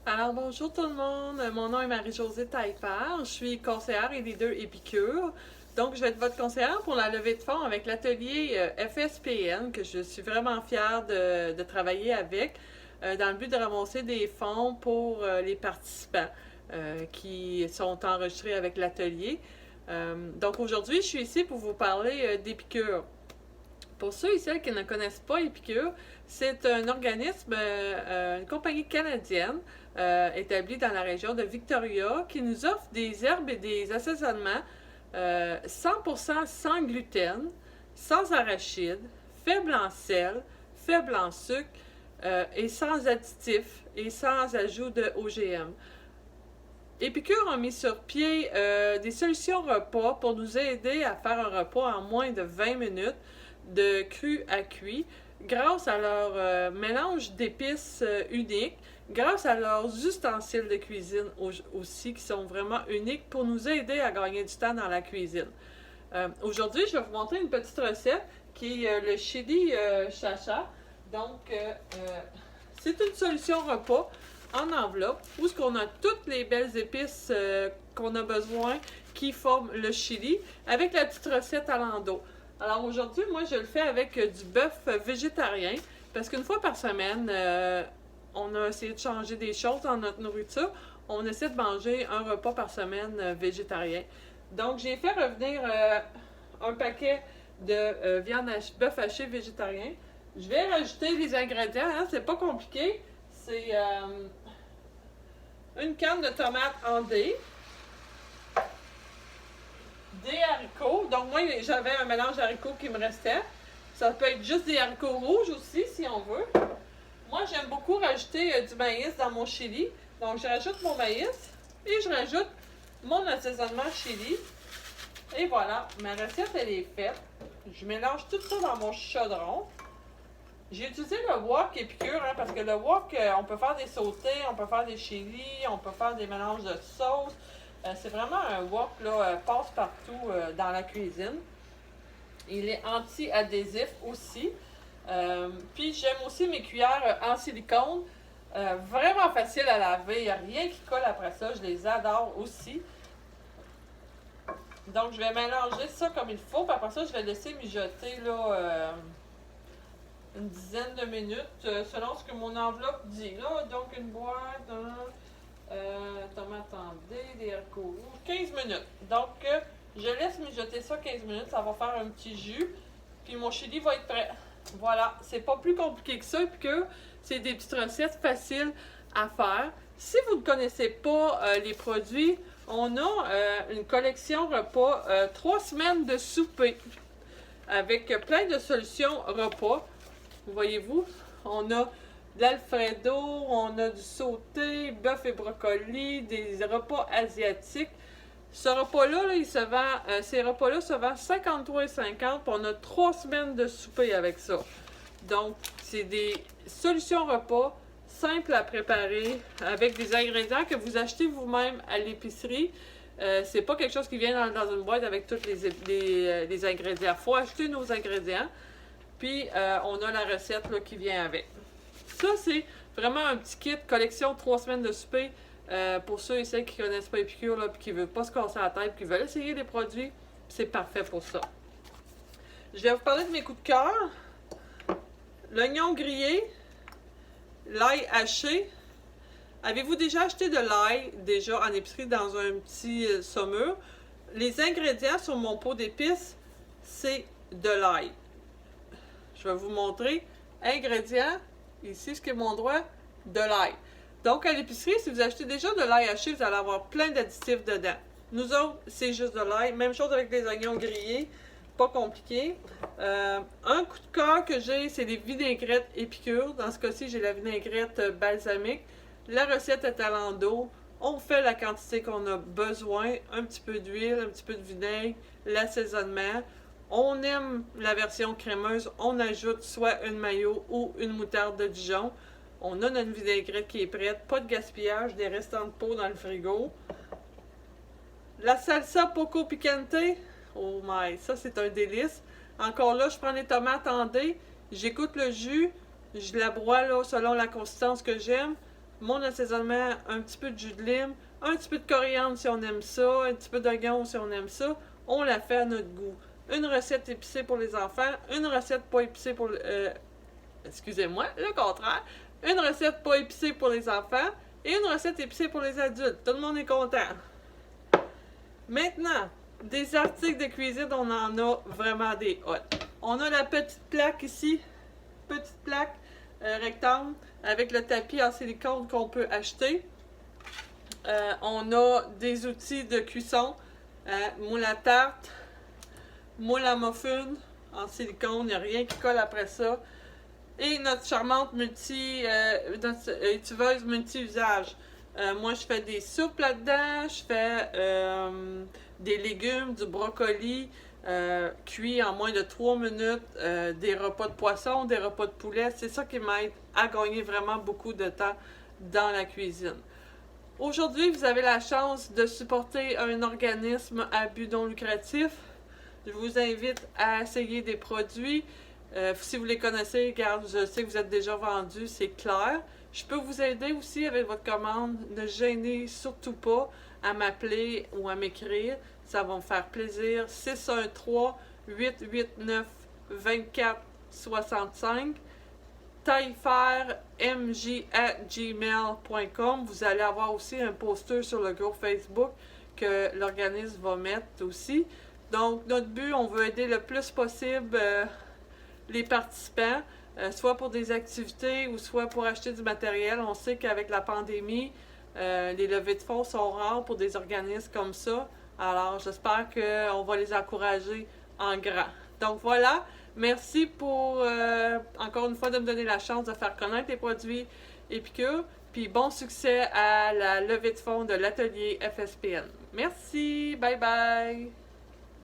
Alors bonjour tout le monde, mon nom est Marie-Josée Taillefer, je suis conseillère et leader Épicure. Donc je vais être votre conseillère pour la levée de fonds avec l'atelier FSPN que je suis vraiment fière de travailler avec dans le but de ramasser des fonds pour les participants qui sont enregistrés avec l'atelier. Donc aujourd'hui je suis ici pour vous parler d'Épicure. Pour ceux et celles qui ne connaissent pas Épicure, c'est un organisme, une compagnie canadienne établie dans la région de Victoria qui nous offre des herbes et des assaisonnements 100% sans gluten, sans arachides, faible en sel, faible en sucre et sans additifs et sans ajout de OGM. Épicure a mis sur pied des solutions repas pour nous aider à faire un repas en moins de 20 minutes de cru à cuit grâce à leur mélange d'épices unique, grâce à leurs ustensiles de cuisine aussi qui sont vraiment uniques pour nous aider à gagner du temps dans la cuisine. Aujourd'hui, je vais vous montrer une petite recette qui est le chili chacha. Donc, c'est une solution repas en enveloppe où ce qu'on a toutes les belles épices qu'on a besoin qui forment le chili avec la petite recette à l'endos. Alors aujourd'hui, moi je le fais avec du bœuf végétarien parce qu'une fois par semaine, on a essayé de changer des choses dans notre nourriture. On essaie de manger un repas par semaine végétarien. Donc j'ai fait revenir un paquet de bœuf haché végétarien. Je vais rajouter les ingrédients, hein, c'est pas compliqué. C'est une canne de tomates en dés, des haricots. Donc moi j'avais un mélange d'haricots qui me restait. Ça peut être juste des haricots rouges aussi si on veut. Moi j'aime beaucoup rajouter du maïs dans mon chili. Donc je rajoute mon maïs et je rajoute mon assaisonnement chili. Et voilà, ma recette elle est faite. Je mélange tout ça dans mon chaudron. J'ai utilisé le wok Épicure hein, parce que le wok, on peut faire des sautés, on peut faire des chilis, on peut faire des mélanges de sauces. C'est vraiment un wok là, passe-partout dans la cuisine. Il est anti-adhésif aussi. Puis j'aime aussi mes cuillères en silicone. Vraiment facile à laver, il n'y a rien qui colle après ça. Je les adore aussi. Donc je vais mélanger ça comme il faut. Puis après ça, je vais laisser mijoter là, une dizaine de minutes selon ce que mon enveloppe dit. Là, donc une boîte, tomates en dés, des haricots rouges, 15 minutes. Donc je laisse mijoter ça 15 minutes, ça va faire un petit jus. Puis mon chili va être prêt. Voilà, c'est pas plus compliqué que ça, puis que c'est des petites recettes faciles à faire. Si vous ne connaissez pas les produits, on a une collection repas, 3 semaines de souper, avec plein de solutions repas. Voyez-vous, on a de l'Alfredo, on a du sauté, bœuf et brocoli, des repas asiatiques. Ce repas-là, là, il se vend, ces repas-là se vendent 53,50 puis on a 3 semaines de souper avec ça. Donc, c'est des solutions repas simples à préparer avec des ingrédients que vous achetez vous-même à l'épicerie. C'est pas quelque chose qui vient dans une boîte avec tous les ingrédients. Il faut acheter nos ingrédients. Puis, on a la recette là, qui vient avec. Ça, c'est vraiment un petit kit collection 3 semaines de souper. Pour ceux et celles qui ne connaissent pas Épicure et qui ne veulent pas se casser la tête, qui veulent essayer des produits, c'est parfait pour ça. Je vais vous parler de mes coups de cœur. L'oignon grillé, l'ail haché. Avez-vous déjà acheté de l'ail déjà en épicerie dans un petit saumure? Les ingrédients sur mon pot d'épices, c'est de l'ail. Je vais vous montrer. Ingrédients, ici, ce qui est mon droit, de l'ail. Donc, à l'épicerie, si vous achetez déjà de l'ail haché, vous allez avoir plein d'additifs dedans. Nous autres, c'est juste de l'ail. Même chose avec les oignons grillés. Pas compliqué. Un coup de cœur que j'ai, c'est les vinaigrettes Épicure. Dans ce cas-ci, j'ai la vinaigrette balsamique. La recette est à l'endos. On fait la quantité qu'on a besoin. Un petit peu d'huile, un petit peu de vinaigre, l'assaisonnement. On aime la version crémeuse. On ajoute soit une mayo ou une moutarde de Dijon. On a notre vinaigrette qui est prête. Pas de gaspillage, des restants de peau dans le frigo. La salsa poco picante. Oh my, ça c'est un délice. Encore là, je prends les tomates en dés. J'écoute le jus. Je la broie là, selon la consistance que j'aime. mon assaisonnement, un petit peu de jus de lime, un petit peu de coriandre si on aime ça, un petit peu d'oignon si on aime ça. On la fait à notre goût. Une recette épicée pour les enfants, une recette pas épicée pour... excusez-moi, le contraire. Une recette pas épicée pour les enfants et une recette épicée pour les adultes. Tout le monde est content. Maintenant, des articles de cuisine, on en a vraiment des hot. On a la petite plaque ici, petite plaque rectangle avec le tapis en silicone qu'on peut acheter. On a des outils de cuisson, moule à tarte, moule à muffin en silicone, il n'y a rien qui colle après ça. Et notre charmante notre étuveuse multi-usage. Moi, je fais des soupes là-dedans, je fais des légumes, du brocoli, cuit en moins de 3 minutes, des repas de poisson, des repas de poulet. C'est ça qui m'aide à gagner vraiment beaucoup de temps dans la cuisine. Aujourd'hui, vous avez la chance de supporter un organisme à but non lucratif. Je vous invite à essayer des produits. Si vous les connaissez, regarde, je sais que vous êtes déjà vendus, c'est clair. Je peux vous aider aussi avec votre commande. Ne gênez surtout pas à m'appeler ou à m'écrire. Ça va me faire plaisir. 613-889-2465. taillefermj@gmail.com. Vous allez avoir aussi un poster sur le groupe Facebook que l'organisme va mettre aussi. Donc, notre but, on veut aider le plus possible les participants, soit pour des activités ou soit pour acheter du matériel. On sait qu'avec la pandémie, les levées de fonds sont rares pour des organismes comme ça. Alors, j'espère qu'on va les encourager en grand. Donc voilà, merci pour, encore une fois, de me donner la chance de faire connaître les produits Épicure. Puis bon succès à la levée de fonds de l'atelier FSPN. Merci, bye bye!